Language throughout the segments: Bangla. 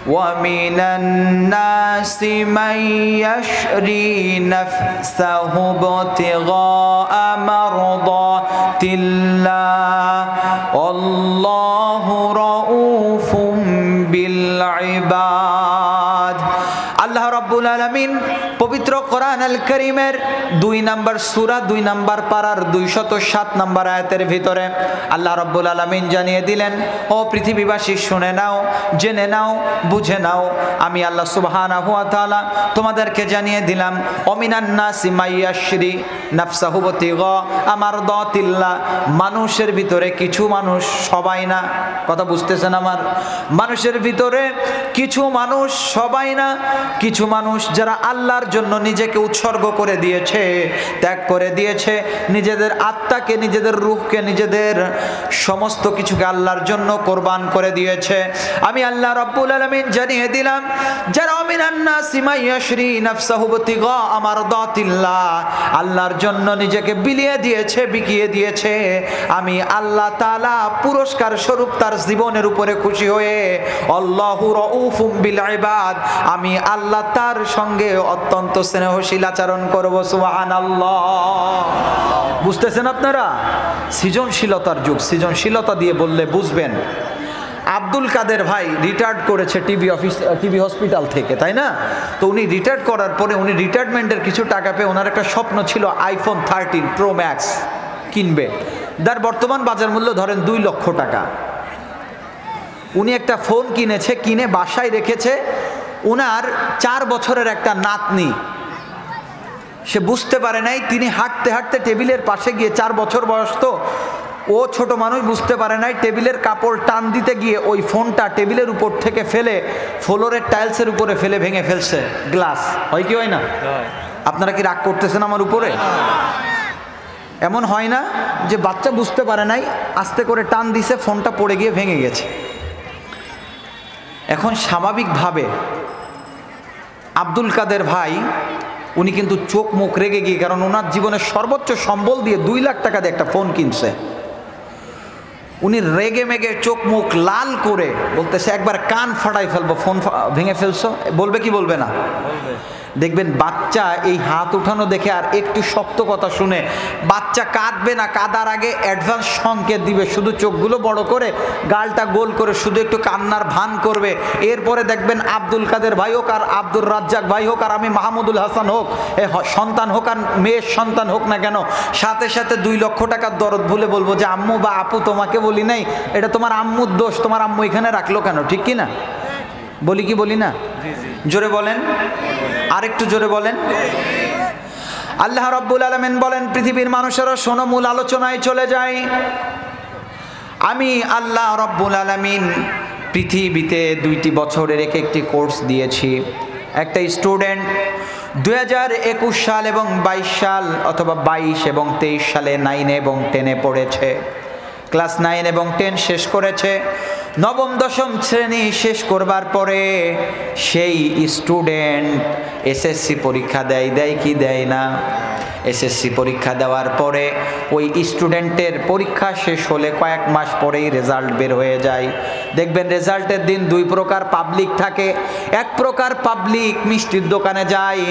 ومن الناس من يشري نفسه ابتغاء مرضات الله والله رؤوف بالعباد আল্লাহ রাব্বুল আলামিন পবিত্র কোরআন আল কারীমের 2 নম্বর সূরা 2 নম্বর পারার 207 নম্বর আয়াতের ভিতরে আল্লাহ রাব্বুল আলামিন জানিয়ে দিলেন, ও পৃথিবীবাসী শুনে নাও, জেনে নাও, বুঝে নাও, আমি আল্লাহ সুবহানাহু ওয়া তাআলা তোমাদেরকে জানিয়ে দিলাম, অমিনান নাসি মাইয়াশরি নাফসাহু বতিগা আমারদাতিল্লাহ, মানুষের ভিতরে কিছু মানুষ, সবাই না, কথা বুঝতেছেন আমার, মানুষের ভিতরে কিছু মানুষ, সবাই না, কিছু মানুষ যারা আল্লাহর জন্য নিজেকে উৎসর্গ করে দিয়েছে, ত্যাগ করে দিয়েছে, নিজেদের আত্মাকে, নিজেদের রূহকে, নিজেদের সমস্ত কিছুকে আল্লাহর জন্য কোরবান করে দিয়েছে। আমি আল্লাহ রাব্বুল আলামিন জানিয়ে দিলাম, যারা মিনান নাসি মাইয়াশরি নাফসাহু বিতিগা মারদাতিল্লাহ, আল্লাহর জন্য নিজেকে বিলিয়ে দিয়েছে, বিকিয়ে দিয়েছে, আমি আল্লাহ তাআলা পুরস্কার স্বরূপ তার জীবনের উপরে খুশি হয়ে আল্লাহু রাউফুম বিল ইবাদ, আমি আল্লাহ তার সঙ্গে অত্যন্ত স্নেহশীল আচরণ করব। সুবহানাল্লাহ। বুঝতেছেন আপনারা? সৃজনশীলতার যুগ, সৃজনশীলতা দিয়ে বললে বুঝবেন। আব্দুল কাদের ভাই রিটায়ার্ড করেছে টিবি হসপিটাল থেকে, তাই না? তো উনি রিটায়ার্ড করার পরে উনি রিটায়ারমেন্টের কিছু টাকা পেয়ে ওনার একটা স্বপ্ন ছিল আইফোন 13 প্রো ম্যাক্স কিনবে, যার বর্তমান বাজার মূল্য ধরেন 2 লক্ষ টাকা। উনি একটা ফোন কিনেছে, কিনে বাসায় রেখেছে। উনার 4 বছরের একটা নাতনি, সে বুঝতে পারে নাই, তিনি হাঁটতে হাঁটতে টেবিলের পাশে গিয়ে, 4 বছর বয়স তো, ও ছোট মানুষ বুঝতে পারে নাই, টেবিলের কাপড় টান দিতে গিয়ে ওই ফোনটা টেবিলের উপর থেকে ফেলে ফ্লোরের টাইলসের উপরে ফেলে ভেঙে ফেলছে গ্লাস। হয় কি হয় না? আপনারা কি রাগ করতেছেন আমার উপরে? এমন হয় না যে বাচ্চা বুঝতে পারে নাই, আস্তে করে টান দিছে, ফোনটা পড়ে গিয়ে ভেঙে গেছে। এখন স্বাভাবিকভাবে আব্দুল কাদের ভাই উনি কিন্তু চোখ মুখ রেগে গিয়ে, কারণ ওনার জীবনের সর্বোচ্চ সম্বল দিয়ে 2 লাখ টাকা দিয়ে একটা ফোন কিনছে, উনি রেগে মেগে চোখ মুখ লাল করে বলতেছে একবার কান ফাটাই ফেলবো, ফোন ভেঙে ফেলছো। বলবে কি বলবে না? দেখবেন বাচ্চা এই হাত উঠানো দেখে আর একটু শক্ত কথা শুনে বাচ্চা কাঁদবে না, কাঁদার আগে অ্যাডভান্স সংকেত দিবে, শুধু চোখগুলো বড় করে, গালটা গোল করে শুধু একটু কান্নার ভান করবে। এরপরে দেখবেন আব্দুল কাদের ভাই হোক আর আব্দুর রাজ্জাক ভাই হোক আর আমি মাহমুদুল হাসান হোক, সন্তান হোক আর মেয়ের সন্তান হোক না কেন, সাথে সাথে 2 লক্ষ টাকার দরদ ভুলে বলবো যে আম্মু বা আপু তোমাকে বলি নাই, এটা তোমার আম্মুর দোষ, তোমার আম্মু এখানে রাখলো কেন? ঠিক কি না? বলি কি বলি না? জোরে বলেন, আরেকটু জোরে বলেন। আল্লাহ রাব্বুল আলামিন বলেন, পৃথিবীর মানুষেরা শোনো, মূল আলোচনায় চলে যায়। আমি আল্লাহ রাব্বুল আলামিন পৃথিবীতে 2টি বছরের একটি কোর্স দিয়েছি। একটা স্টুডেন্ট 2021 সাল এবং 22 সাল অথবা 22 এবং 23 সালে 9 এবং 10-এ পড়েছে, ক্লাস 9 এবং 10 শেষ করেছে। নবম দশম শ্রেণী শেষ করবার পরে সেই স্টুডেন্ট এসএসসি পরীক্ষা দেয় কি দেয় না? এসএসসি পরীক্ষা দেওয়ার পরে ওই স্টুডেন্টের পরীক্ষা শেষ হলে কয়েক মাস পরেই রেজাল্ট বের হয়ে যায়। দেখবেন রেজাল্টের দিন 2 প্রকার পাবলিক থাকে। এক প্রকার পাবলিক মিষ্টির দোকানে যায়,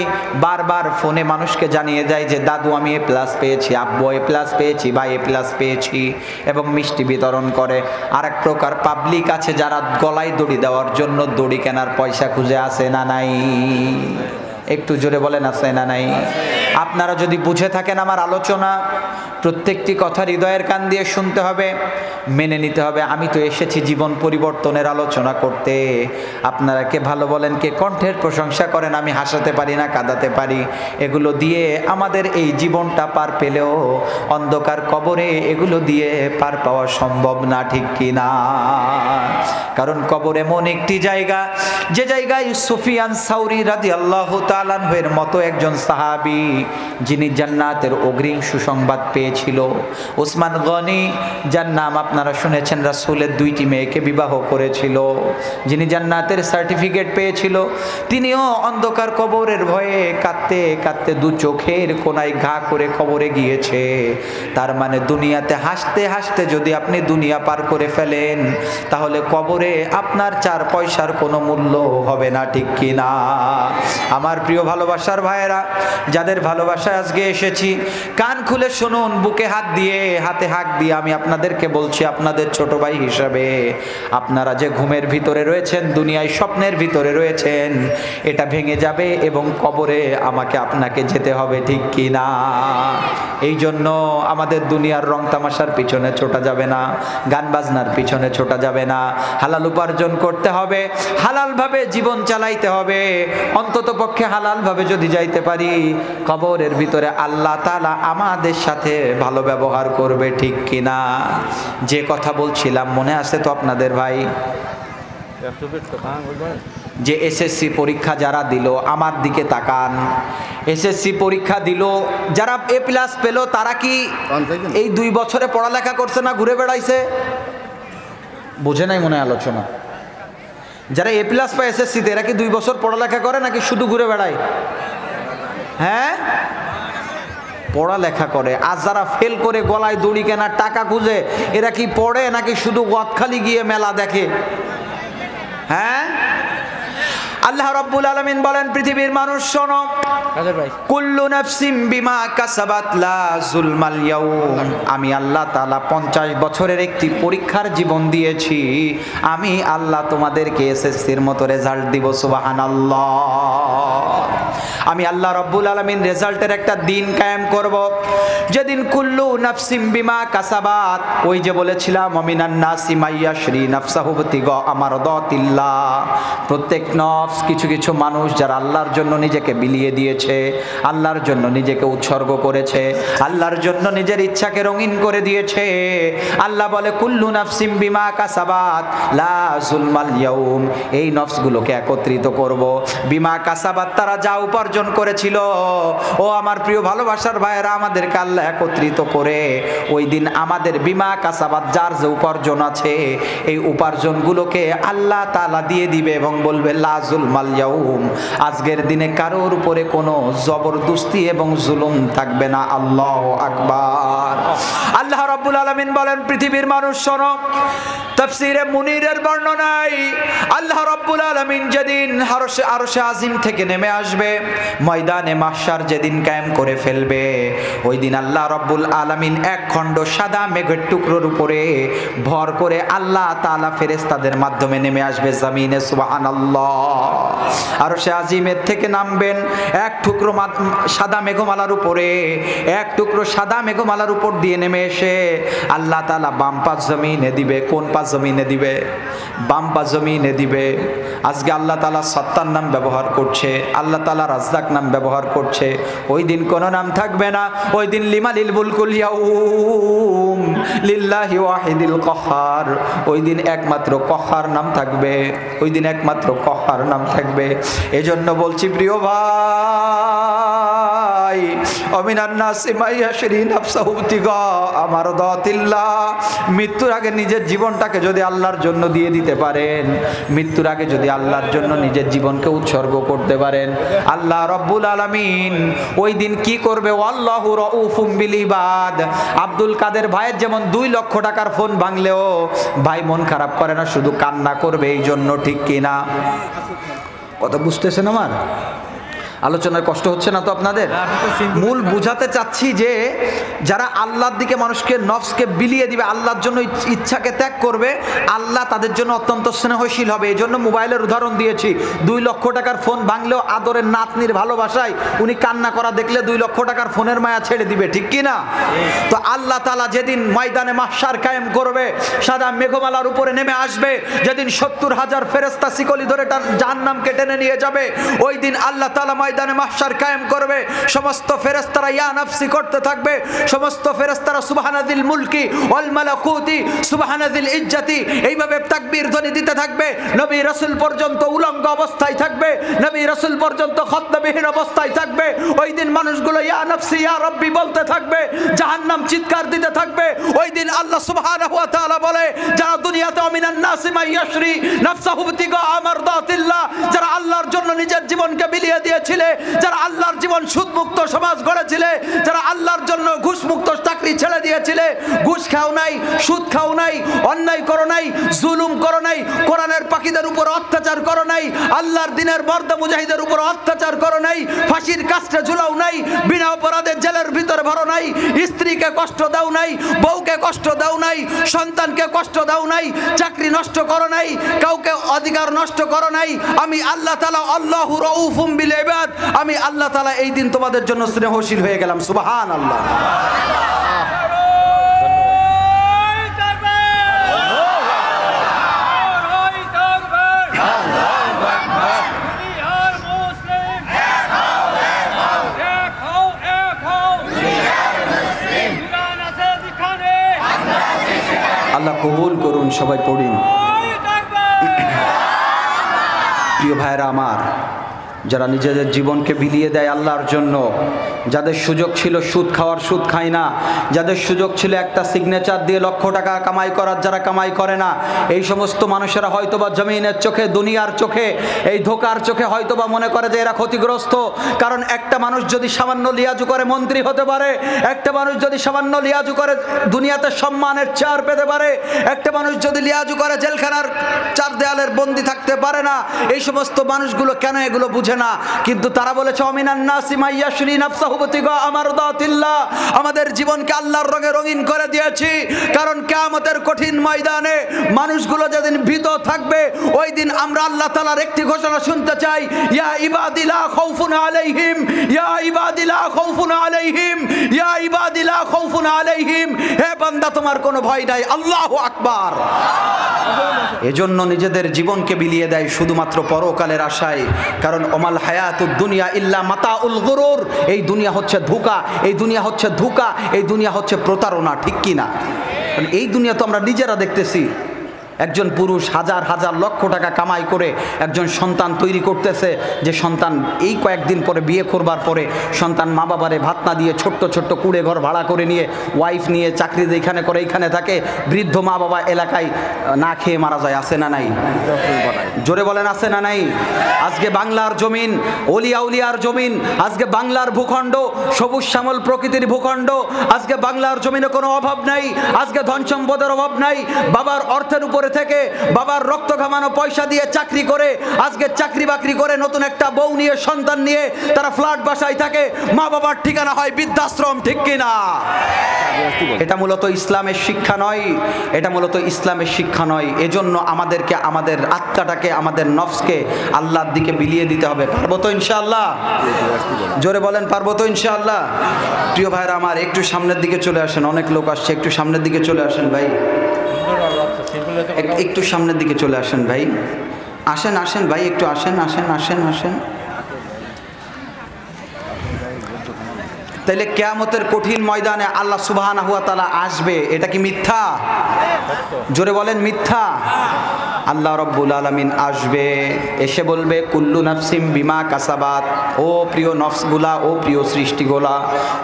বারবার ফোনে মানুষকে জানিয়ে যায় যে দাদু আমি A+ পেয়েছি, আব্বু A+ পেয়েছি, ভাই A+ পেয়েছি, এবং মিষ্টি বিতরণ করে। আরেক প্রকার পাবলিক আছে যারা গলায় দড়ি দেওয়ার জন্য দড়ি কেনার পয়সা খুঁজে আসে না নাই? একটু জোরে বলেন, আছে না নাই? আপনারা যদি বুঝে থাকেন আমার আলোচনা, প্রত্যেকটি কথা হৃদয়ের কান দিয়ে শুনতে হবে, মেনে নিতে হবে। আমি তো এসেছি জীবন পরিবর্তনের আলোচনা করতে। আপনারা কে ভালো বলেন, কে কণ্ঠের প্রশংসা করেন আমি হাসাতে পারি না, কাঁদাতে পারি। এগুলো দিয়ে আমাদের এই জীবনটা পার পেলেও অন্ধকার কবরে এগুলো দিয়ে পার পাওয়া সম্ভব না, ঠিক কি না? কারণ কবর এমন একটি জায়গা, যে জায়গায় সুফিয়ান সাউরি রাদিয়াল্লাহু তাআলা আনহুর মতো একজন সাহাবী যিনি জান্নাতের অগ্রিম সুসংবাদ পেয়েছিল। ওসমান গনি, যার নাম আপনারা শুনেছেন, রাসূলের 2টি মেয়েকে বিবাহ করেছিল, যিনি জান্নাতের সার্টিফিকেট পেয়েছিল, তিনিও অন্ধকার কবরের ভয়ে কাঁদতে কাঁদতে 2 চোখের কোনায় ঘা করে কবরে গিয়েছে। তার মানে দুনিয়াতে হাসতে হাসতে যদি আপনি দুনিয়া পার করে ফেলেন, তাহলে কবরে আপনার 4 পয়সার কোনো মূল্য হবে না, ঠিক কি না? আমার প্রিয় ভালোবাসার ভাইয়েরা, যাদের ভালোবাসায় আজকে এসেছি, কান খুলে শুনুন, বুকে হাত দিয়ে, হাতে হাত দিয়ে আমি আপনাদেরকে বলছি, আপনাদের ছোট ভাই হিসাবে, আপনারা যে ঘুমের ভিতরে রয়েছেন, দুনিয়ায় স্বপ্নের ভিতরে রয়েছেন, এটা ভেঙে যাবে এবং কবরে আমাকে আপনাকে যেতে হবে, ঠিক কি না? এই জন্য আমাদের দুনিয়ার রং তামাশার পিছনে ছোটা যাবে না, গান বাজনার পিছনে ছোটা যাবে না, হালাল উপার্জন করতে হবে, হালালভাবে জীবন চালাইতে হবে। অন্তত পক্ষে হালালভাবে যদি যাইতে পারি, কবরের ভিতরে আল্লাহ তাআলা আমাদের সাথে ভালো ব্যবহার করবে, ঠিক কিনা? যে কথা বলছিলাম মনে আছে তো আপনাদের ভাই, যে এসএসসি পরীক্ষা যারা দিল, আমার দিকে তাকান, এসএসসি পরীক্ষা দিল যারা A+ পেল, তারা কি এই 2 বছরে পড়ালেখা করছে না ঘুরে বেড়াইছে? বুঝে নাই মনে আলোচনা। যারা A+ পায় এসএসসিতে, এরা কি 2 বছর পড়ালেখা করে নাকি শুধু ঘুরে বেড়ায়? হ্যাঁ, পড়ালেখা করে। আর যারা ফেল করে গলায় দড়ি কেনার টাকা খুঁজে, এরা কি পড়ে নাকি শুধু গদখালি গিয়ে মেলা দেখে? হ্যাঁ, আল্লাহ রাব্বুল আলামিন বলেন, পৃথিবীর মানুষ শোনো, কুল্লু নাফসিম বিমা কাসাবাত লা যুলমাল ইয়াউম। আমি আল্লাহ তাআলা 50 বছরের একটি পরীক্ষার জীবন দিয়েছি, আমি আল্লাহ তোমাদেরকে এসএসসির মতো রেজাল্ট দিব। সুবহানাল্লাহ। আমি আল্লাহ রাব্বুল আলামিন রেজাল্টের একটা দিন কায়েম করব, যেদিন কুল্লু নাফসিম বিমা কাসাবাত, ওই যে বলেছিলাম, মিনান নাসি মাইয়াশরি নাফসাহু বিতিগা আমারদাতিল্লাহ, প্রত্যেক নফস, কিছু কিছু মানুষ যারা আল্লাহর জন্য নিজেকে বিলিয়ে দিয়েছে, আল্লাহর জন্য নিজেকে উৎসর্গ করেছে, আল্লাহর জন্য নিজের ইচ্ছাকে রঙিন করে দিয়েছে। আল্লাহ বলে, কুল্লু নাফসিম বিমা কাসাবাত লা যুলমাল ইয়াউম, এই নফসগুলোকে একত্রিত করব, বিমা কাসাবাত, তারা যা উপার্জন করেছিল। ও আমার প্রিয় ভালোবাসার ভাইয়েরা, আমাদেরকে আল্লাহ একত্রিত করে ওই দিন আমাদের বিমা কাসাবাত, যার যে উপার্জন আছে, এই উপার্জনগুলোকে আল্লাহ তাআলা দিয়ে দিবে এবং বলবে, লা যুলমাল ইয়াউম, আজকের দিনে কারোর উপরে কোনো জবরদস্তি এবং জুলুম থাকবে না। আল্লাহু আকবার। আল্লাহ রাব্বুল আলামিন বলেন, পৃথিবীর মানুষ শোনো, তাফসীরে মুনীরের বর্ণনায় আল্লাহ রাব্বুল আলামিন যেদিন আরশে আজিম থেকে নেমে আসবে, ময়দানে মাহশার যেদিন কায়েম করে ফেলবে, ওই দিন আল্লাহ রাব্বুল আলামিন এক খণ্ড সাদা মেঘের টুকরোর উপরে ভর করে আল্লাহ তাআলা ফেরেশতাদের মাধ্যমে নেমে আসবে জমিনে। সুবহানাল্লাহ। আরশে আজিমের থেকে নামবেন এক টুকরো সাদা মেঘমালার উপরে, এক টুকরো সাদা মেঘমালার উপর দিয়ে নেমে এসে আল্লাহ তাআলা বাম পাশ জমিনে দিবে। কোন পাশ জমিনে দিবে? বাম পাশ জমিনে দিবে। আজকে আল্লাহ তাআলা সত্তার নাম ব্যবহার করছে, আল্লাহ তাআলা রাজ্জাক নাম ব্যবহার করছে। ওই দিন কোনো নাম থাকবে না। ওই দিন লিমানিল মুলকুল ইয়াউম লিল্লাহি ওয়াহিদিল কাহ্হার, ওই দিন একমাত্র কাহ্হার নাম থাকবে, ওই দিন একমাত্র কাহ্হার নাম থাকবে। এজন্য বলছি প্রিয় ভাই, অমিনান নাসি মাইয়াশরি নাফসাহু বিতিগা আমারদাতিল্লাহ, মৃত্যুর আগে নিজের জীবনটাকে যদি আল্লাহর জন্য দিয়ে দিতে পারেন, মৃত্যুর আগে যদি আল্লাহর জন্য নিজের জীবনকে উৎসর্গ করতে পারেন, আল্লাহ রাব্বুল আলামিন ওই দিন কি করবে? আল্লাহু রাউফুম বিল ইবাদ। আব্দুল কাদের ভাইয়ের যেমন 2 লক্ষ টাকার ফোন ভাঙলেও ভাই মন খারাপ করে না, শুধু কান্না করবে এই জন্য, ঠিক কিনা? কথা বুঝতেছেন আমার আলোচনার? কষ্ট হচ্ছে না তো আপনাদের? মূল বুঝাতে চাচ্ছি যে যারা আল্লাহর দিকে মানুষকে, নফসকে বিলিয়ে দিবে, আল্লাহর জন্য ইচ্ছাকে ত্যাগ করবে, আল্লাহ তাদের জন্য অত্যন্ত স্নেহশীল হবে। এই জন্য মোবাইলের উদাহরণ দিয়েছি। 2 লক্ষ টাকার ফোন ভাঙলেও আদরের নাতনির ভালোবাসায় উনি কান্না করা দেখলে 2 লক্ষ টাকার ফোনের মায়া ছেড়ে দিবে, ঠিক কি না? তো আল্লাহ তাআলা যেদিন ময়দানে মাহশার কায়েম করবে, সাদা মেঘমালার উপরে নেমে আসবে, যেদিন 70,000 ফেরেশতা শিকলি ধরে জাহান্নামকে টেনে নিয়ে যাবে, ওই দিন আল্লাহ তাআলা ময়দানে মাহশার কায়েম করবে, সমস্ত ফেরেশতারা ইয়া নাফসি করতে থাকবে, সমস্ত ফেরেশতারা সুবহানাদিল মুলকি ওয়াল মালাকুতি সুবহানাদিল ইজ্জতি এইভাবে তাকবীর ধ্বনি দিতে থাকবে। নবী রাসূল পর্যন্ত উলঙ্গ অবস্থায় থাকবে, নবী রাসূল পর্যন্ত খতনাবিহীন অবস্থায় থাকবে। ওই দিন মানুষগুলো ইয়া নাফসি ইয়া রাব্বি বলতে থাকবে, জাহান্নাম চিৎকার দিতে থাকবে। ওই দিন আল্লাহ সুবহানাহু ওয়া তাআলা বলে, যারা দুনিয়াতে মিনান নাসি মান ইয়াশরি নাফসাহু বিতিগা আমারদাতিল্লাহ, যারা আল্লাহর জন্য নিজের জীবনকে বিলিয়ে দিয়েছিলে, যারা আল্লাহর জীবন সুদমুক্ত সমাজ গড়েছিলে, যারা আল্লাহর জন্য ঘুষমুক্ত চাকরি ছেড়ে দিয়েছিলে, ঘুষ খাও নাই, সুদ খাও নাই, অন্যায় করো নাই, জুলুম করো নাই, কোরআনের পাখীদের উপর অত্যাচার করো নাই, আল্লাহর দ্বীনের মর্দ মুজাহিদের উপর অত্যাচার করো নাই, ফাঁসির কাস্টে ঝুলাও নাই, বিনা অপরাধে জেলের ভিতরে ভরো নাই, স্ত্রীকে কষ্ট দাও নাই, বউকে কষ্ট দাও নাই, সন্তানকে কষ্ট দাও নাই, চাকরি নষ্ট করো নাই, কাউকে অধিকার নষ্ট করো নাই। আমি আল্লাহ তাআলা আল্লাহু রাউফুম বিল ইবাদ, আমি আল্লাহ তাআলা এই দিন তোমাদের জন্য স্নেহশীল হয়ে গেলাম। সুবহানাল্লাহ। আল্লাহ কবুল করুন, সবাই পড়িন। প্রিয় ভাইরা আমার, যারা নিজেদের জীবনকে বিলিয়ে দেয় আল্লাহর জন্য, যাদের সুযোগ ছিল সুদ খাওয়ার, সুদ খায় না, যাদের সুযোগ ছিল একটা সিগনেচার দিয়ে লক্ষ টাকা কামাই করার, যারা কামাই করে না, এই সমস্ত মানুষেরা হয়তোবা জমিনের চোখে, দুনিয়ার চোখে, এই ধোকার চোখে হয়তোবা মনে করে যে এরা ক্ষতিগ্রস্ত। কারণ একটা মানুষ যদি সামান্য লিয়াজু করে মন্ত্রী হতে পারে, একটা মানুষ যদি সামান্য লিয়াজু করে দুনিয়াতে সম্মানের চেয়ার পেতে পারে, একটা মানুষ যদি লিয়াজু করে জেলখানার চার দেয়ালের বন্দি থাকতে পারে না। এই সমস্ত মানুষগুলো কেন এগুলো বুঝে না? কিন্তু তারা বলেছে অমিনান নাসি মান ইয়াশরি নাফসাহু বিতিগা আমারদাতিল্লাহ, আমাদের জীবনকে আল্লাহর রঙে রঙিন করে দিয়েছি। কারণ কিয়ামতের কঠিন ময়দানে মানুষগুলো যেদিন ভীত থাকবে, ওই দিন আমরা আল্লাহ তাআলার একটি ঘোষণা শুনতে চাই, ইয়া ইবাদি লা খাউফুন আলাইহিম, ইয়া ইবাদি লা খাউফুন আলাইহিম, ইয়া ইবাদি লা খাউফুন আলাইহিম, হে বান্দা তোমার কোনো ভয় নাই। আল্লাহু আকবার। এজন্য নিজেদের জীবনকে বিলিয়ে দেয় শুধুমাত্র পরকালের আশায়। কারণ ওমাল হায়াতুদ দুনিয়া ইল্লা মাতাউল গুরুর, এই দুনিয়া হচ্ছে ধোঁকা, এই দুনিয়া হচ্ছে ধোঁকা, এই দুনিয়া হচ্ছে প্রতারণা, ঠিক কি না? এই দুনিয়া তো আমরা নিজেরা দেখতেছি। একজন পুরুষ হাজার হাজার লক্ষ টাকা কামাই করে একজন সন্তান তৈরি করতেছে, যে সন্তান এই কয়েকদিন পরে বিয়ে করবার পরে সন্তান মা বাবারে ভাত না দিয়ে ছোট্ট ছোট্ট কুড়ে ঘর ভাড়া করে নিয়ে, ওয়াইফ নিয়ে চাকরি যেখানে করে এইখানে থাকে, বৃদ্ধ মা বাবা এলাকায় না খেয়ে মারা যায়। আছে না নাই? জোরে বলেন, আছে না নাই? আজকে বাংলার জমিন অলিয়া উলিয়ার জমিন, আজকে বাংলার ভূখণ্ড সবুজ শ্যামল প্রকৃতির ভূখণ্ড, আজকে বাংলার জমিনে কোনো অভাব নাই, আজকে ধন সম্পদের অভাব নাই। বাবার অর্থের উপরে থেকে, বাবার রক্ত ঘামানো পয়সা দিয়ে চাকরি করে, আজকে চাকরি বাকরি করে নতুন একটা বউ নিয়ে, সন্তান নিয়ে তারা ফ্ল্যাট বাসায় থাকে, মা বাবার ঠিকানা হয় বৃদ্ধাশ্রম, ঠিক কিনা? এটা মূলত ইসলামের শিক্ষা নয়, এটা মূলত ইসলামের শিক্ষা নয়। এজন্য আমাদেরকে আমাদের আত্মাটাকে, আমাদের নফসকে আল্লাহর দিকে বিলিয়ে দিতে হবে। পারবো তো ইনশাআল্লাহ? জোরে বলেন, পারবো তো ইনশাআল্লাহ? প্রিয় ভাইরা আমার, একটু সামনের দিকে চলে আসেন, অনেক লোক আসছে, একটু সামনের দিকে চলে আসেন ভাই, একটু সামনের দিকে চলে আসেন ভাই, আসেন আসেন ভাই, একটু আসেন আসেন আসেন আসেন। তাইলে কিয়ামতের কঠিন ময়দানে আল্লাহ সুবহানাহু ওয়া তাআলা আসবে, এটা কি মিথ্যা? জোরে বলেন, মিথ্যা? আল্লাহ রব্বুল আলামিন আসবে, এসে বলবে কুল্লু নাফসিম বিমা কাসাবাত, ও প্রিয় নফসগুলা, ও প্রিয় সৃষ্টিগুলা,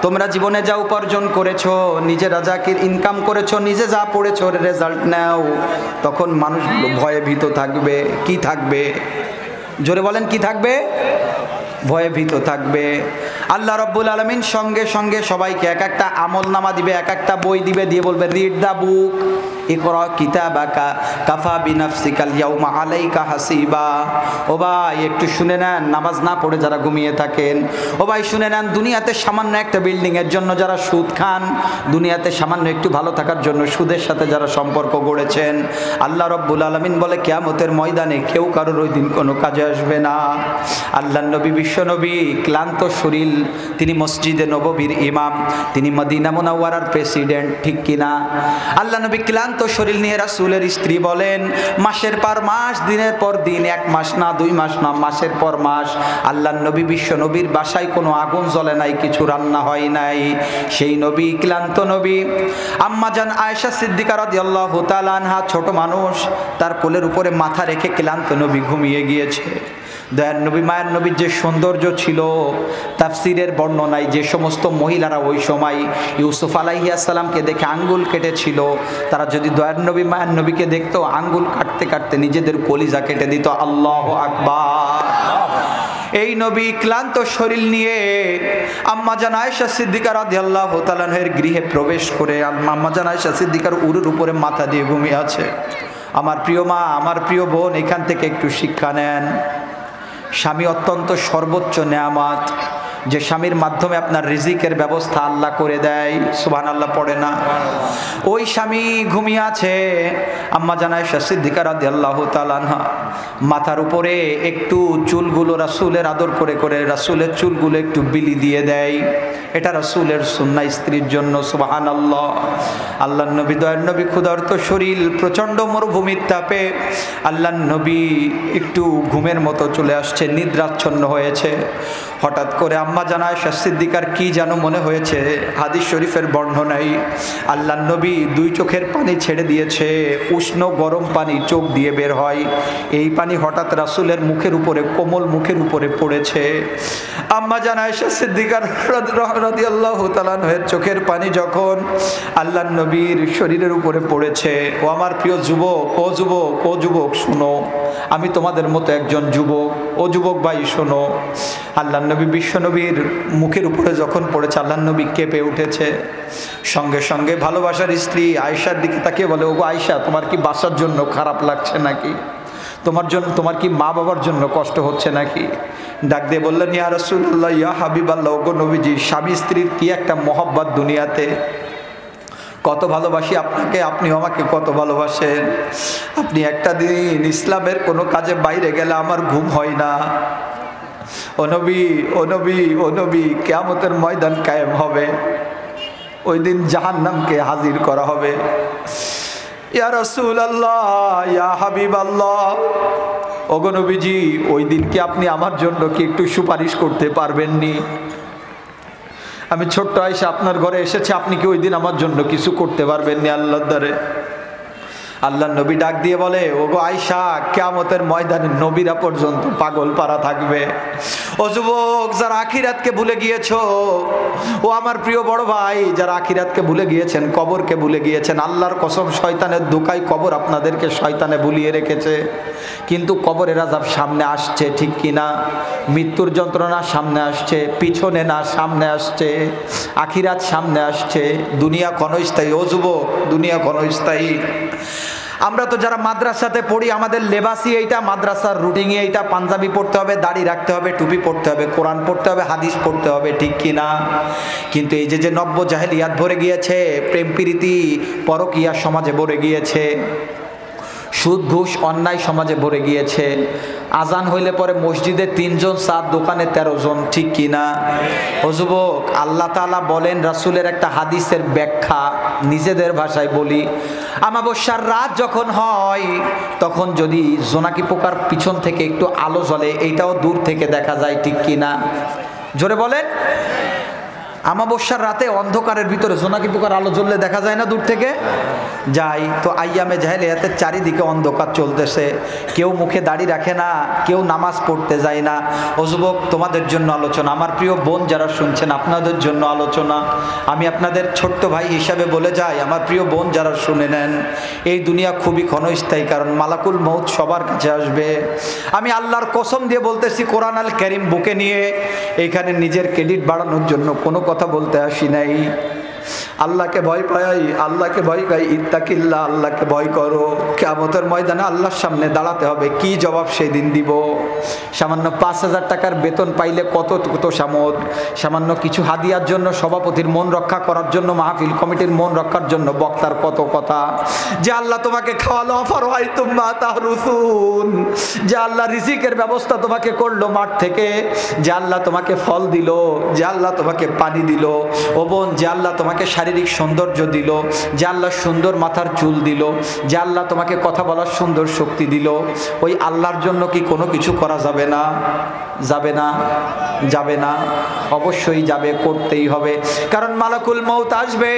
তোমরা জীবনে যা উপার্জন করেছো, নিজেরা যা ইনকাম করেছো, নিজে যা পড়েছো, রেজাল্ট নাও। তখন মানুষগুলো ভয়ে ভীত থাকবে। কি থাকবে? জোরে বলেন, কি থাকবে? ভয়ে ভীত থাকবে। আল্লাহ রব্বুল আলামিন সঙ্গে সঙ্গে সবাইকে এক একটা আমল নামা দিবে, এক একটা বই দিবে, দিয়ে বলবে রিড দ্য বুক, ইকরা কিতাবাকা কাফা বিনাফসিকাল ইয়াউমা আলাইকা হাসিবা। ও ভাই একটু শুনে নেন, নামাজ না পড়ে যারা ঘুমিয়ে থাকেন, ও ভাই শুনে নেন, দুনিয়াতে সামান্য একটা বিল্ডিংয়ের জন্য যারা সুদ খান, দুনিয়াতে সামান্য একটু ভালো থাকার জন্য সুদের সাথে যারা সম্পর্ক গড়েছেন, আল্লাহ রব্বুল আলামিন বলে কিয়ামতের ময়দানে কেউ কারোর ওই দিন কোনো কাজে আসবে না। আল্লাহ নবী, বিশ্ব নবী, ক্লান্ত শরীর, তিনি মসজিদে নববীর ইমাম, তিনি মদিনা মুনাওয়ারার প্রেসিডেন্ট, ঠিক কিনা? আল্লাহ নবী ক্লান্ত ক্লান্ত শরীর নিয়ে রাসূলের স্ত্রী বলেন, মাসের পর মাস, দিনের পর দিন, 1 মাস না 2 মাস না, মাসের পর মাস আল্লাহর নবী বিশ্ব নবীর বাসায় কোনো আগুন জ্বলে নাই, কিছু রান্না হয় নাই। সেই নবী, ক্লান্ত নবী, আম্মা জান আয়েশা সিদ্দিকা রাদিয়াল্লাহু তাআলা আনহা, ছোট মানুষ, তার কোলের উপরে মাথা রেখে ক্লান্ত নবী ঘুমিয়ে গিয়েছে। দয়ার নবী, মায়ের নবীর যে সৌন্দর্য ছিল, তাফসিরের বর্ণনায় যে সমস্ত মহিলারা ওই সময় ইউসুফ আলাইহিস সালামকে দেখে আঙ্গুল কেটেছিল, তারা যদি দয়ার নবী মায়ের নবীকে দেখতো, আঙ্গুল কাটতে কাটতে নিজেদের কলিজা কেটে দিত। আল্লাহু আকবার। এই নবী ক্লান্ত শরীর নিয়ে আম্মা জান আয়েশা সিদ্দিকা রাদিয়াল্লাহু তাআলা আনহার গৃহে প্রবেশ করে আম্মা জান আয়েশা সিদ্দিকার উরুর উপরে মাথা দিয়ে ঘুমিয়ে আছে। আমার প্রিয় মা, আমার প্রিয় বোন, এখান থেকে একটু শিক্ষা নেন। স্বামী অত্যন্ত সর্বোচ্চ নেয়ামত, যে স্বামীর মাধ্যমে আপনার রিজিকের ব্যবস্থা আল্লাহ করে দেয়। সুবহানাল্লাহ পড়ে না? ওই স্বামী ঘুমিয়ে আছে। আম্মা জান আয়েশা সিদ্দিকা রাদিয়াল্লাহু তাআলা আনহা মাথার উপরে একটু চুলগুলো রাসূলের আদর করে করে রাসূলের চুলগুলো একটু বিলি দিয়ে দেয়। এটা রাসূলের সুন্নাহ স্ত্রীর জন্য। সুবহানাল্লাহ। আল্লাহর নবী, দয়ার নবী ক্ষুধার্ত শরীর, প্রচণ্ড মরুভূমির তাপে আল্লাহর নবী একটু ঘুমের মতো চলে আসছে, নিদ্রাচ্ছন্ন হয়েছে। হঠাৎ করে আম্মা জান আয়েশা সিদ্দিকার কি যেন মনে হয়েছে, হাদিস শরীফের বর্ণনায় আল্লাহর নবী 2 চোখের পানি ছেড়ে দিয়েছে, উষ্ণ গরম পানি চোখ দিয়ে বের হয়। এই পানি হঠাৎ রাসূলের মুখের উপরে, কোমল মুখের উপরে পড়েছে। আম্মা জান আয়েশা সিদ্দিকার রাদিয়াল্লাহু তাআলা আনহার চোখের পানি যখন আল্লাহর নবীর শরীরের উপরে পড়েছে, ও আমার প্রিয় যুবক, ও যুবক, ও যুবক শোনো, আমি তোমাদের মতো একজন যুবক, ও যুবক ভাই শোনো। আল্লাহর নবী বিশ্ব নবীর মুখের উপরে যখন পড়েছে, আল্লাহর নবী কেঁপে উঠেছে। সঙ্গে সঙ্গে ভালোবাসার স্ত্রী আয়েশার দিকে তাকিয়ে বলে, ওগো আয়েশা, তোমার কি বাসার জন্য খারাপ লাগছে নাকি? তোমার কি মা বাবার জন্য কষ্ট হচ্ছে নাকি? ডাক দিয়ে বললেন, ইয়া রাসূলুল্লাহ, ইয়া হাবিবাল্লাহ, ওগো নবীজি, স্বামী স্ত্রীর কি একটা মহব্বত দুনিয়াতে! কত ভালোবাসি আপনাকে, আপনিও আমাকে কত ভালোবাসেন। আপনি একটা দিন ইসলামের কোনো কাজে বাইরে গেলে আমার ঘুম হয় না। ও নবী, ও নবী, ও নবী, কিয়ামতের ময়দান কায়েম হবে, ওই দিন জাহান্নামকে হাজির করা হবে। ইয়া রাসূলুল্লাহ, ইয়া হাবিবাল্লাহ, ওগো নবীজি, ওই দিন কি আপনি আমার জন্য কি একটু সুপারিশ করতে পারবেননি? আমি ছোট্ট আয়েশা আপনার ঘরে এসেছি, আপনি কি ওই দিন আমার জন্য কিছু করতে পারবেননি আল্লাহর দ্বারে? আল্লাহর নবী ডাক দিয়ে বলে, ওগো আয়েশা, কিয়ামতের ময়দানে নবীরা পর্যন্ত পাগল পারা থাকবে। ও যুবক, যারা আখিরাতকে ভুলে গিয়েছো, ও আমার প্রিয় বড় ভাই, যারা আখিরাতকে ভুলে গিয়েছেন, কবরকে ভুলে গিয়েছেন, আল্লাহর কসম, শয়তানের দোকায় কবর আপনাদেরকে শয়তানে ভুলিয়ে রেখেছে। কিন্তু কবরের আযাব সামনে আসছে, ঠিক কিনা? মৃত্যুর যন্ত্রণা সামনে আসছে, পিছনে না, সামনে আসছে। আখিরাত সামনে আসছে। দুনিয়া ক্ষণস্থায়ী। ও যুবক, দুনিয়া ক্ষণস্থায়ী। আমরা তো যারা মাদ্রাসাতে পড়ি, আমাদের লেবাসই এইটা, মাদ্রাসার রুটিনই এইটা, পাঞ্জাবি পড়তে হবে, দাড়ি রাখতে হবে, টুপি পড়তে হবে, কোরআন পড়তে হবে, হাদিস পড়তে হবে, ঠিক কিনা? কিন্তু এই যে নব্য জাহেলিয়াত ভরে গিয়েছে, প্রেম প্রীতি পরকীয়া সমাজে ভরে গিয়েছে, সুদ ঘুষ অন্যায় সমাজে ভরে গিয়েছে। আজান হইলে পরে মসজিদে 3 জন, 4 দোকানে 13 জন, ঠিক কিনা? ও যুবক, আল্লাহ তাআলা বলেন, রাসূলের একটা হাদিসের ব্যাখ্যা নিজেদের ভাষায় বলি, আমাবস্যার রাত যখন হয়, তখন যদি জোনাকি পোকার পিছন থেকে একটু আলো জ্বলে, এইটাও দূর থেকে দেখা যায়, ঠিক কিনা? জোরে বলেন। আমাবস্যার রাতে অন্ধকারের ভিতরে জোনাকি পোকার আলো জ্বললে দেখা যায় না দূর থেকে? যাই তো। আইয়ামে জাহেলিয়াতের চারিদিকে অন্ধকার চলতেছে, কেউ মুখে দাড়ি রাখে না, কেউ নামাজ পড়তে যায় না। ও যুবক, তোমাদের জন্য আলোচনা। আমার প্রিয় বোন যারা শুনছেন, আপনাদের জন্য আলোচনা। আমি আপনাদের ছোট্ট ভাই হিসাবে বলে যাই, আমার প্রিয় বোন যারা শুনে নেন, এই দুনিয়া খুবই ক্ষণস্থায়ী, কারণ মালাকুল মউত সবার কাছে আসবে। আমি আল্লাহর কসম দিয়ে বলতেছি, কোরআন আল কারীম বুকে নিয়ে এখানে নিজের ক্রেডিট বাড়ানোর জন্য কোনো কথা বলতে আসি নাই। আল্লাহকে ভয় পাই, আল্লাহকে ভয় পাই, ইত্তাকিল্লাহ, আল্লাহকে ভয় করো। কিয়ামতের ময়দানে আল্লাহর সামনে দাঁড়াতে হবে, কি জবাব সেই দিন দিব? সামান্য 5,000 টাকার বেতন পাইলে কত সামদ, সামান্য কিছু হাদিয়ার জন্য, সভাপতির মন রক্ষা করার জন্য, মাহফিল কমিটির মন রক্ষার জন্য বক্তার কত কথা। যে আল্লাহ তোমাকে খাওয়ালো, আফারাআইতুম মা তাহরুসুন, যে আল্লাহ রিজিকের ব্যবস্থা তোমাকে করলো মাঠ থেকে, যে আল্লাহ তোমাকে ফল দিল, যে আল্লাহ তোমাকে পানি দিল। ও বোন, যে আল্লাহ তোমাকে তোমাকে শারীরিক সৌন্দর্য দিল, যে আল্লাহ সুন্দর মাথার চুল দিল, যে আল্লাহ তোমাকে কথা বলার সুন্দর শক্তি দিল, ওই আল্লাহর জন্য কি কোনো কিছু করা যাবে না? যাবে না? যাবে না? অবশ্যই যাবে, করতেই হবে। কারণ মালাকুল মউত আসবে।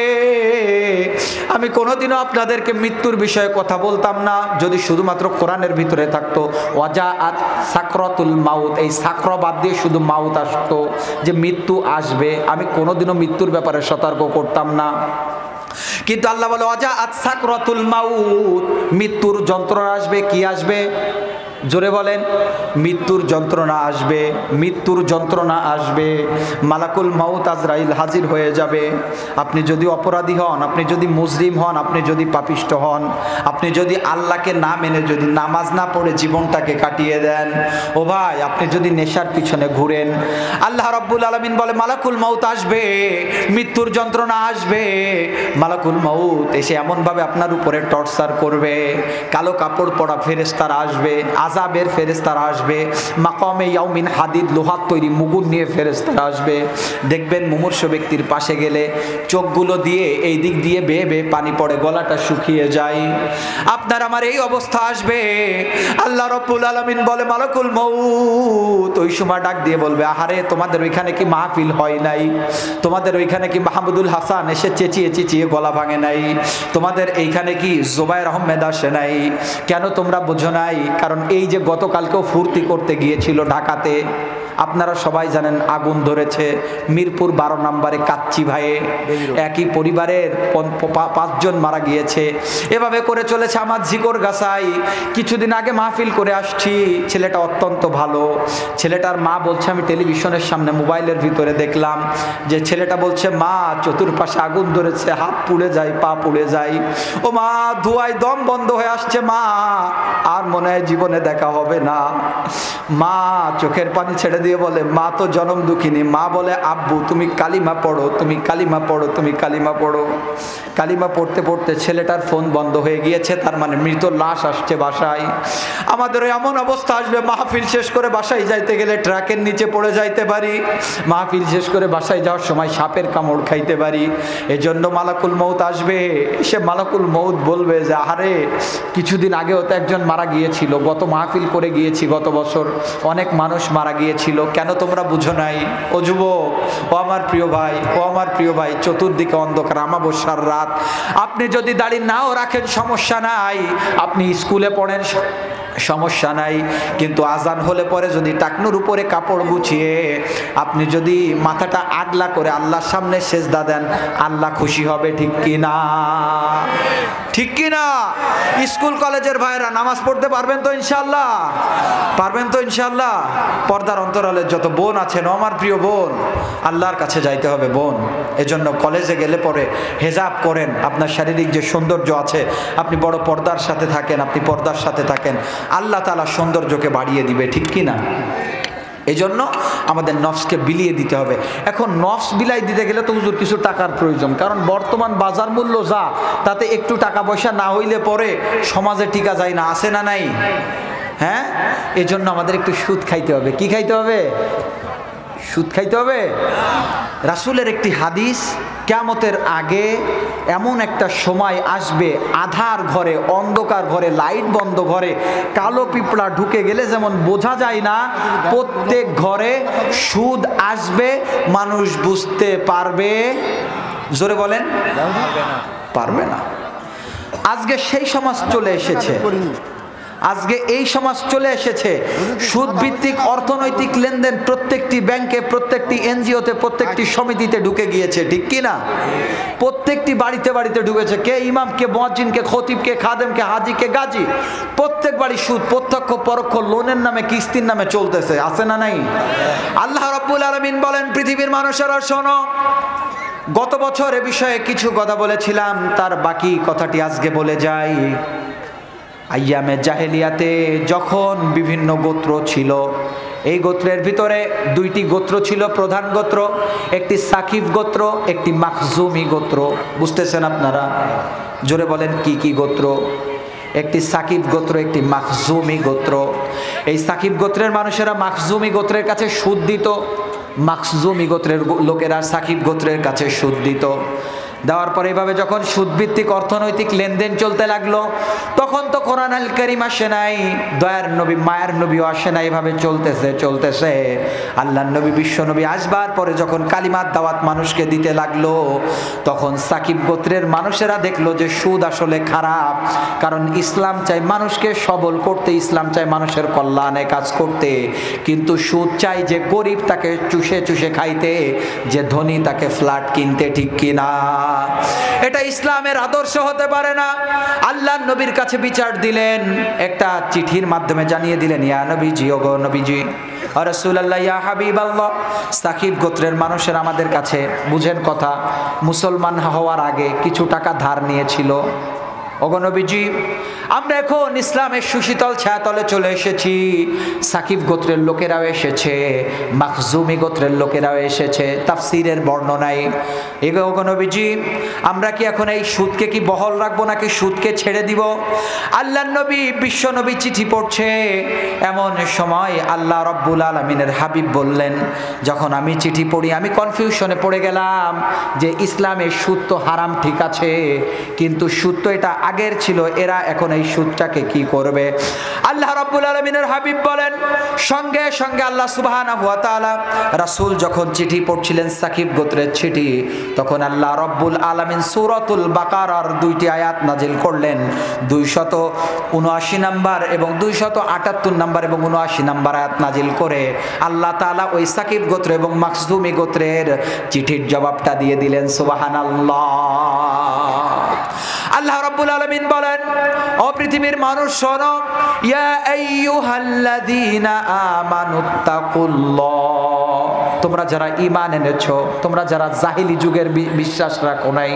আমি কোনোদিনও আপনাদেরকে মৃত্যুর বিষয়ে কথা বলতাম না যদি শুধুমাত্র কোরআনের ভিতরে থাকতো ওয়াজাআত সাকরাতুল মাউত, এই সাকর বাদ দিয়ে শুধু মাউত আসতো, যে মৃত্যু আসবে। আমি কোনোদিনও মৃত্যুর ব্যাপারে সতর্ক করতাম না। কিন্তু আল্লাহ বলে ওয়াজাআত সাকরাতুল মাউত, মৃত্যুর যন্ত্রণা আসবে। কি আসবে? জোরে বলেন। মৃত্যুর যন্ত্রণা আসবে, মৃত্যুর যন্ত্রণা আসবে। মালাকুল মাউত আজরাইল হাজির হয়ে যাবে। আপনি যদি অপরাধী হন, আপনি যদি মুজরিম হন, আপনি যদি পাপিষ্ট হন, আপনি যদি আল্লাহকে না মেনে যদি নামাজ না পড়ে জীবনটাকে কাটিয়ে দেন, ও ভাই, আপনি যদি নেশার পিছনে ঘুরেন, আল্লাহ রাব্বুল আলামিন বলে মালাকুল মাউত আসবে, মৃত্যুর যন্ত্রণা আসবে। মালাকুল মাউত এসে এমনভাবে আপনার উপরে টর্চার করবে, কালো কাপড় পরা ফেরেশতারা আসবে, আযাবের ফেরেশতারা আসবে, মাকামে ইয়াউমিন হাদিদ, লোহার তৈরি মুগুর নিয়ে ফেরেশতারা আসবে। দেখবেন মুমূর্ষ ব্যক্তির পাশে গেলে চোখগুলো দিয়ে এই দিক দিয়ে বেয়ে বেয়ে পানি পড়ে, গলাটা শুকিয়ে যায়। আপনার আমার এই অবস্থা আসবে। আল্লাহ রাব্বুল আলামিন বলে মালাকুল মউত ওই সময় ডাক দিয়ে বলবে, আহারে তোমাদের ওইখানে কি মাহফিল হয় নাই? তোমাদের ওইখানে কি মাহমুদুল হাসান এসে চেঁচিয়ে চেঁচিয়ে গলা ভাঙে নাই? তোমাদের এইখানে কি জোবায়ের আহমেদ আসে নাই? কেন তোমরা বোঝো নাই? কারণ এই যে গতকালকেও ফুর্তি করতে গিয়েছিল ঢাকাতে, আপনারা সবাই জানেন আগুন ধরেছে মিরপুর 12 নম্বরে কাচ্চি ভাইয়ে, একই পরিবারের 5 জন মারা গিয়েছে। এভাবে করে চলেছে আমার ঝিকর গাছাই। কিছুদিন আগে মাহফিল করে আসছি, ছেলেটা অত্যন্ত ভালো। ছেলেটার মা বলছে, আমি টেলিভিশনের সামনে মোবাইলের ভিতরে দেখলাম যে ছেলেটা বলছে, মা চতুর্পাশে আগুন ধরেছে, হাত পুড়ে যায়, পা পুড়ে যায়, ও মা ধোঁয়ায় দম বন্ধ হয়ে আসছে, মা আর মনে হয় জীবনে দেখা হবে না। মা চোখের পানি ছেড়ে দিয়ে বলে, মা তো জনম দুঃখিনী। মা বলে, আব্বু তুমি কালিমা পড়ো, তুমি কালিমা পড়ো, তুমি কালিমা পড়ো। কালিমা পড়তে পড়তে ছেলেটার ফোন বন্ধ হয়ে গিয়েছে, তার মানে মৃত লাশ আসছে বাসায়। আমাদের এমন অবস্থা আসবে, মাহফিল শেষ করে বাসায় যাইতে গেলে ট্রাকের নিচে পড়ে যাইতে পারি, মাহফিল শেষ করে বাসায় যাওয়ার সময় সাপের কামড় খাইতে পারি। এজন্য মালাকুল মউত আসবে। সে মালাকুল মউত বলবে যে, আহারে কিছুদিন আগেও তো একজন মারা গিয়েছিল, গত মাহফিল করে গিয়েছি, গত বছর অনেক মানুষ মারা গিয়েছিল, কেন তোমরা বুঝো নাই? ও যুবক, ও আমার প্রিয় ভাই, ও আমার প্রিয় ভাই, চতুর্দিকে অন্ধকার, আমাবস্যার রাত। আপনি যদি দাড়ি নাও রাখেন সমস্যা নাই, আপনি স্কুলে পড়েন সমস্যা নাই, কিন্তু আজান হলে পরে যদি টাকনুর উপরে কাপড় গুছিয়ে আপনি যদি মাথাটা আগলা করে আল্লাহর সামনে সেজদা দেন, আল্লাহ খুশি হবে। ঠিক কি না? ঠিক কি না? স্কুল কলেজের ভাইরা নামাজ পড়তে পারবেন তো ইনশাআল্লাহ? পারবেন তো ইনশাআল্লাহ? পর্দার অন্তরালের যত বোন আছেন, আমার প্রিয় বোন, আল্লাহর কাছে যাইতে হবে বোন। এজন্য কলেজে গেলে পরে হেজাব করেন। আপনার শারীরিক যে সৌন্দর্য আছে, আপনি বড় পর্দার সাথে থাকেন, আপনি পর্দার সাথে থাকেন, আল্লাহ তাআলা সৌন্দর্যকে বাড়িয়ে দিবে। ঠিক কি না? এই জন্য আমাদের নফসকে বিলিয়ে দিতে হবে। এখন নফস বিলাই দিতে গেলে তো হুজুর কিছু টাকার প্রয়োজন, কারণ বর্তমান বাজার মূল্য যা, তাতে একটু টাকা পয়সা না হইলে পরে সমাজে টিকা যায় না, আছে না নাই? হ্যাঁ, এই জন্য আমাদের একটু সুদ খাইতে হবে। কি খাইতে হবে? সুদ খাইতে হবে। রাসূলের একটি হাদিস, কিয়ামতের আগে এমন একটা সময় আসবে, আধার ঘরে, অন্ধকার ঘরে, লাইট বন্ধ ঘরে কালো পিঁপড়া ঢুকে গেলে যেমন বোঝা যায় না, প্রত্যেক ঘরে সুদ আসবে, মানুষ বুঝতে পারবে। জোরে বলেন, পারবে না। আজকে সেই সমাজ চলে এসেছে, আজকে এই সমাজ চলে এসেছে। সুদ ভিত্তিক অর্থনৈতিক লেনদেন প্রত্যেকটি ব্যাংকে, প্রত্যেকটি এনজিওতে, প্রত্যেকটি সমিতিতে ঢুকে গিয়েছে। ঠিক কি না? প্রত্যেকটি বাড়িতে বাড়িতে ঢুকেছে। কে ইমাম, কে মুয়াজ্জিন, কে খতিব, কে খাদেম, কে হাজি, কে গাজী, প্রত্যেক বাড়ি সুদ, প্রত্যক্ষ পরোক্ষ, লোনের নামে, কিস্তির নামে চলতেছে। আছে না নাই? আল্লাহ রাব্বুল আলামিন বলেন, পৃথিবীর মানুষেরা শোনো, গত বছর এ বিষয়ে কিছু কথা বলেছিলাম, তার বাকি কথাটি আজকে বলে যাই। আইয়ামে জাহেলিয়াতে যখন বিভিন্ন গোত্র ছিল, এই গোত্রের ভিতরে 2টি গোত্র ছিল প্রধান গোত্র, একটি সাকিব গোত্র, একটি মাখজুমি গোত্র। বুঝতেছেন আপনারা? জোরে বলেন, কি কি গোত্র? একটি সাকিব গোত্র, একটি মাখজুমি গোত্র। এই সাকিব গোত্রের মানুষেরা মাখজুমি গোত্রের কাছে সুদ দিত, মাখজুমি গোত্রের লোকেরা সাকিব গোত্রের কাছে সুদ দিত। দেওয়ার পরে এইভাবে যখন সুদভিত্তিক অর্থনৈতিক লেনদেন চলতে লাগলো, তখন তো কোরআন আল কারীম আসে নাই, দয়ার নবী মায়ের নবীও আসে নাই। এভাবে চলতেছে আল্লাহর নবী বিশ্ব নবী আসবার পরে যখন কালিমার দাওয়াত মানুষকে দিতে লাগলো, তখন সাকিব গোত্রের মানুষেরা দেখলো যে সুদ আসলে খারাপ। কারণ ইসলাম চাই মানুষকে সবল করতে, ইসলাম চাই মানুষের কল্যাণে কাজ করতে, কিন্তু সুদ চাই যে গরিব তাকে চুষে চুষে খাইতে, যে ধনী তাকে ফ্ল্যাট কিনতে। ঠিক কিনা? এটা ইসলামের আদর্শ হতে পারে না। আল্লাহর নবীর কাছে বিচার দিলেন, একটা চিঠির মাধ্যমে জানিয়ে দিলেন, ইয়া নবীজি, ওগো নবীজি, রাসূলুল্লাহ, ইয়া হাবিবাল্লাহ, সাকিব গোত্রের মানুষের আমাদের কাছে, বুঝেন কথা, মুসলমান হওয়ার আগে কিছু টাকা ধার নিয়েছিল। ওগো নবীজি, আমরা এখন ইসলামের সুশীতল ছায়াতলে চলে এসেছি। সাকিব গোত্রের লোকেরাও এসেছে, মাখজুমি গোত্রের লোকেরাও এসেছে, তাফসীরের বর্ণনায়। ওগো নবীজি, আমরা কি এখন এই সুদকে কি বহাল রাখবো নাকি সুদকে ছেড়ে দিব? আল্লাহর নবী বিশ্ব নবী চিঠি পড়ছে, এমন সময় আল্লাহ রাব্বুল আলামিনের হাবিব বললেন, যখন আমি চিঠি পড়ি আমি কনফিউশনে পড়ে গেলাম যে ইসলামে সুদ তো হারাম, ঠিক আছে, কিন্তু সুদ তো এটা আগের ছিল, এরা এখন এই সুদটাকে কি করবে? আল্লাহ রাব্বুল আলামিনের হাবিব বলেন, সঙ্গে সঙ্গে আল্লাহ সুবহানাহু ওয়া তাআলা, রাসূল যখন চিঠি পড়ছিলেন সাকিব গোত্রের চিঠি, তখন আল্লাহ রাব্বুল আলামিন সূরাতুল বাকারার 2টি আয়াত নাজিল করলেন, 279 নাম্বার এবং 278 নাম্বার এবং 79 নাম্বার আয়াত নাজিল করে আল্লাহ তাআলা ওই সাকিব গোত্র এবং মাখজুমি গোত্রের চিঠির জবাবটা দিয়ে দিলেন। সুবহানাল্লাহ। আল্লাহ রাব্বুল আলামিন বলেন, ও পৃথিবীর মানুষ শোনো, ইয়া আইয়ুহাল্লাযীনা আমানুত্তাকুল্লাহ, তোমরা যারা ঈমান এনেছো, তোমরা যারা জাহিলি যুগের বিশ্বাস রাখো নাই,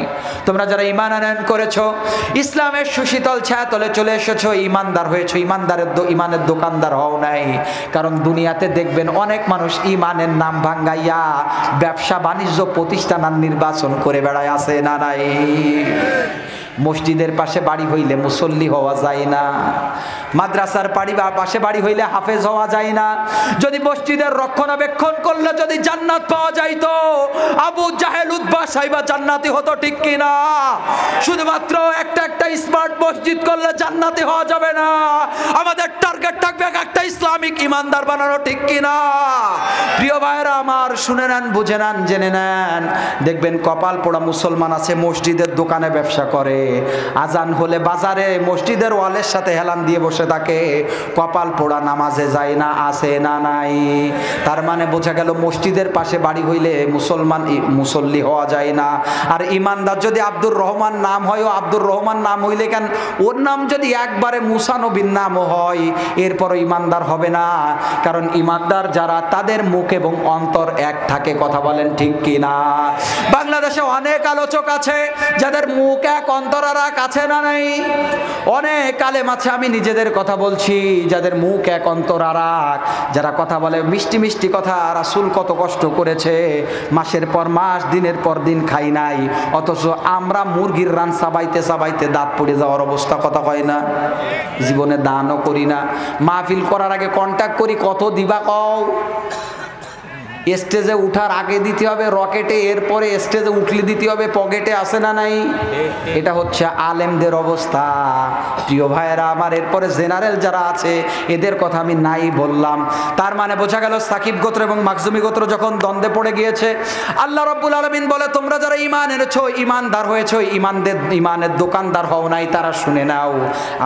তোমরা যারা ঈমান আনয়ন করেছো, ইসলামের সুশীতল ছায়াতলে চলে এসেছো, ঈমানদার হয়েছো, ঈমানের দোকানদার হও নাই। কারণ দুনিয়াতে দেখবেন অনেক মানুষ ঈমানের নাম ভাঙ্গাইয়া ব্যবসা বাণিজ্য প্রতিষ্ঠান নির্বাচন করে বেড়ায়, আছে না নাই? মসজিদের পাশে বাড়ি হইলে মুসল্লি হওয়া যায় না, মাদ্রাসার পাশে বাড়ি হইলে হাফেজ হওয়া যায় না। যদি মসজিদের রক্ষণাবেক্ষণ করলে যদি জান্নাত পাওয়া যাইতো, আবু জাহেল উতবা সাইবা জান্নাতি হতো, ঠিক কিনা? শুধুমাত্র একটা স্মার্ট মসজিদ করলে জান্নাতি হওয়া যাবে না, আমাদের টার্গেট থাকবে একটা ইসলামিক ইমানদার বানানো, ঠিক কিনা? প্রিয় ভাইরা আমার, শুনে নেন, বুঝে নেন, জেনে নেন, দেখবেন কপাল পোড়া মুসলমান আছে, মসজিদের দোকানে ব্যবসা করে, আজান হলে বাজারে মসজিদের ওয়ালের সাথে হেলান দিয়ে বসে থাকে, কপাল পোড়া নামাজে যায় না, আছে না নাই? তার মানে বোঝা গেল মসজিদের পাশে বাড়ি হইলে মুসল্লি হওয়া যায় না। আর ইমানদার যদি আব্দুর রহমান নাম হয়, ও আব্দুর রহমান নাম হইলে কেন, ওর নাম যদি একবারে মুসা নবীর নামও হয়, এরপরও ইমানদার হবে না। কারণ ইমানদার যারা, তাদের মুখ এবং অন্তর এক থাকে, কথা বলেন ঠিক কিনা? বাংলাদেশে অনেক আলোচক আছে যাদের মুখ এক অন্তর আর এক, আছে না নাই? অনেক আলেম আছে, আমি নিজেদের কথা বলছি, যাদের মুখ এক অন্তর আর এক, যারা কথা বলে মিষ্টি মিষ্টি কথা, রাসূল কত কষ্ট করেছে, মাসের পর মাস, দিনের পর দিন খাই নাই, অথচ আমরা মুরগির রান চাবাইতে চাবাইতে দাঁত পড়ে যাওয়ার অবস্থা, কথা কয় না? জীবনে দানও করি না, মাহফিল করার আগে কন্ট্যাক্ট করি, কত দিবা কও? স্টেজে উঠার আগে দিতে হবে রকেটে, এরপরে স্টেজে উঠলে দিতে হবে পকেটে, আছে না নাই? এটা হচ্ছে আলেমদের অবস্থা। প্রিয় ভাইয়েরা আমার, এরপরে জেনারেল যারা আছে এদের কথা আমি নাই বললাম। তার মানে বোঝা গেল সাকিব গোত্র এবং মাখজুমি গোত্র যখন দ্বন্দ্বে পড়ে গিয়েছে, আল্লাহ রাব্বুল আলামিন বলে, তোমরা যারা ঈমান এনেছো, ঈমানদার হয়েছো, ঈমানের দোকানদার হও নাই, তারা শুনে নাও,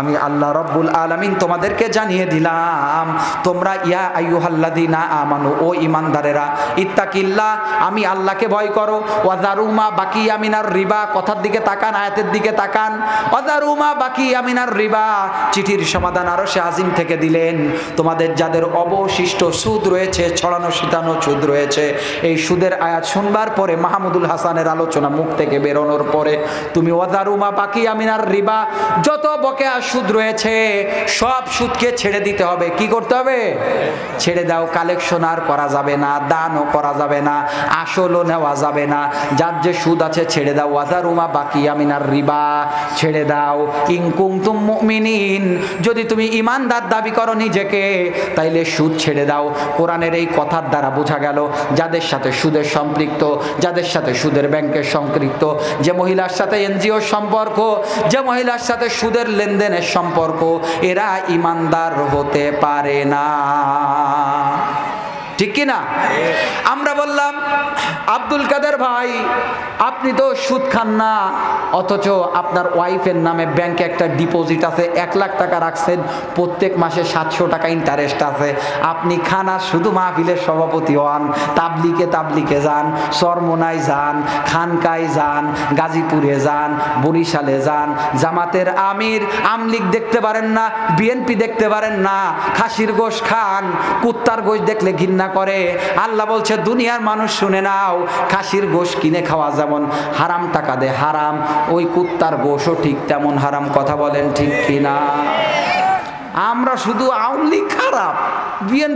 আমি আল্লাহ রাব্বুল আলামিন তোমাদেরকে জানিয়ে দিলাম, তোমরা ইয়া আইয়ুহাল্লাযীনা আমানু, ও ঈমানদারেরা, ইত্তাকিল্লাহ, আমি আল্লাহকে ভয় করো, ওয়াযারুমা বাকিয়া মিনার রিবা, কথার দিকে তাকান, আয়াতের দিকে তাকান, ওয়াযারুমা বাকিয়া মিনার রিবা, চিঠির সমাধান আরশে আজিম থেকে দিলেন, তোমাদের যাদের অবশিষ্ট সুদ রয়েছে, ছড়ানো ছিটানো সুদ রয়েছে, এই সুদের আয়াত শুনবার পরে মাহমুদুল হাসানের আলোচনা মুখ থেকে বেরোনোর পরে তুমি ওয়াযারুমা বাকিয়া মিনার রিবা, যত বকেয়া সুদ রয়েছে সব সুদকে ছেড়ে দিতে হবে। কি করতে হবে? ছেড়ে দাও, কালেকশন আর করা যাবে না, দানও করা যাবে না, আসলও নেওয়া যাবে না। যার যে সুদ আছে ছেড়ে দাও। ওয়াজারুমা বাকিয়া মিনার রিবা, ছেড়ে দাও। ইন কুনতুম মুমিনিন, যদি তুমি ঈমানদার দাবি করো নিজেকে, তাইলে সুদ ছেড়ে দাও। কোরআনের এই কথার দ্বারা বোঝা গেল যাদের সাথে সুদের সম্পৃক্ত, যাদের সাথে সুদের ব্যাংকের সম্পৃক্ত, যে মহিলার সাথে এনজিও সম্পর্ক, যে মহিলার সাথে সুদের লেনদেনের সম্পর্ক, এরা ঈমানদার হতে পারে না। ঠিক কিনা? আমরা বললাম আব্দুল কাদের ভাই আপনি তো সুদ খান না, অথচ আপনার ওয়াইফের নামে ব্যাংকে একটা ডিপোজিট আছে, 1 লাখ টাকা রাখছেন, প্রত্যেক মাসে 700 টাকা ইন্টারেস্ট আছে। আপনি খান আর শুধু মাহফিলের সভাপতি হন, তাবলিকে যান, চরমোনায় যান, খানকায় যান, গাজীপুরে যান, বরিশালে যান, জামাতের আমির আমলিগ দেখতে পারেন না, বিএনপি দেখতে পারেন না, খাসির গোশ খান, কুত্তার গোশ দেখলে ঘৃণা করে। আল্লাহ বলছে দুনিয়ার মানুষ শুনে নাও, খাসির গোশ কিনে খাওয়া যেমন হারাম টাকা দে হারাম, ওই কুত্তার গোশও ঠিক তেমন হারাম। কথা বলেন ঠিক কিনা? আমরা শুধু আওয়ামী লীগ খারাপ, বিএনপি